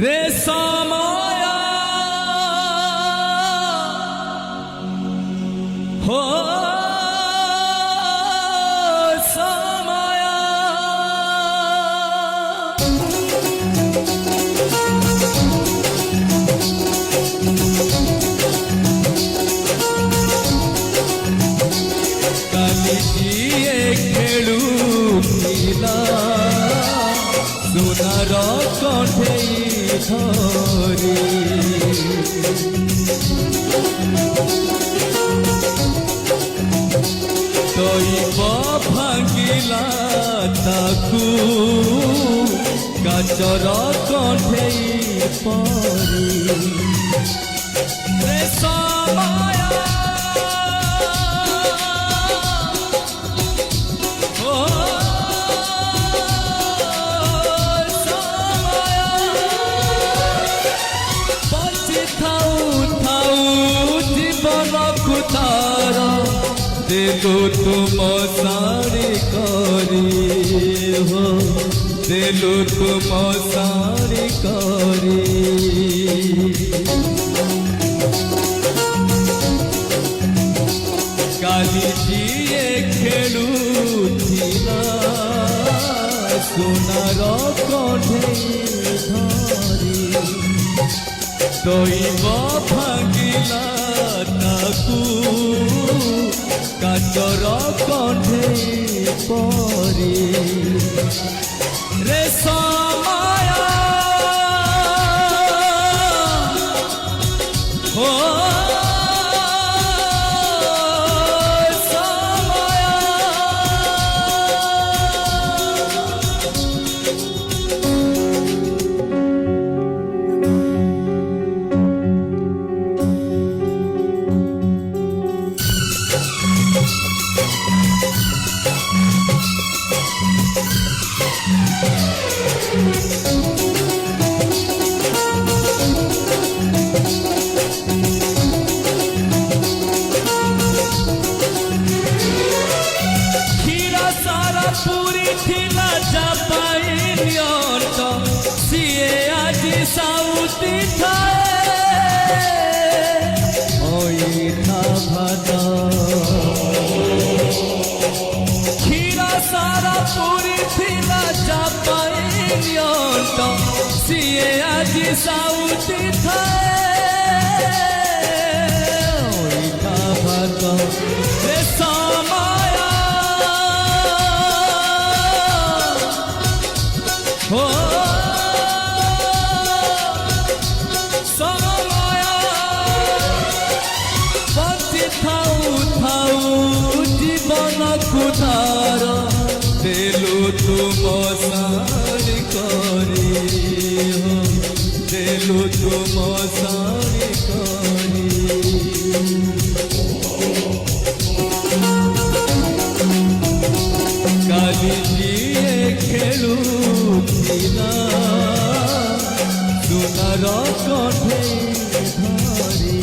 रे समाया हो समाया कालीजिए खेलू नीला सुनार कंठे धरी तैब भांगिला ताकू काचर कंठे परी रे समाया दिलो तुम सारी करी हो दिलो तुम सारी करी कालीजिए खेलू थिला सोनार कंठे धरी तैब भांगिला ताकू काचर कंठे परी रे समाया हो पूरी थिला जापाइनियत सीए आज साउती थाए ओई था भात खीरा सारा पूरी थिला जापाइनियत सीए आज साउती थाए ओई था भात रे समाया हो समाया बंची थाऊ थाऊ जीवन कुदार दिलु तुम सारी करी हो दिलु तुम सारी करी कालीजिए खेलू सुनार कंठे धरी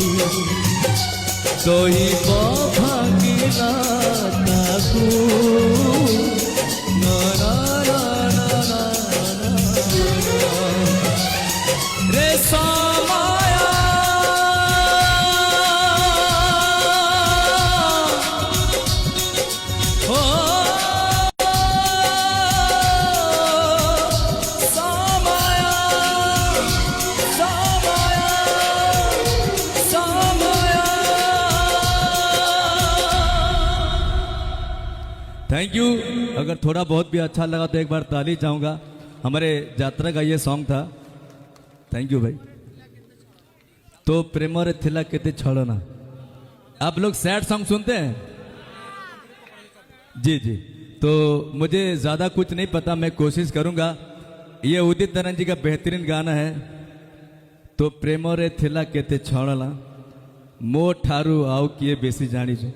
तैब भांगिला ताकू रे समाया हो थैंक यू। अगर थोड़ा बहुत भी अच्छा लगा तो एक बार ताली चाहूँगा। हमारे यात्रा का ये सॉन्ग था। थैंक यू भाई। तो प्रेमरे थिला केते छलना। आप लोग सैड सॉन्ग सुनते हैं? जी जी। तो मुझे ज़्यादा कुछ नहीं पता, मैं कोशिश करूँगा। ये उदित नारायण जी का बेहतरीन गाना है। तो प्रेमरे थिला केते छलना मो ठारू आउ किए बेसी जानी छो।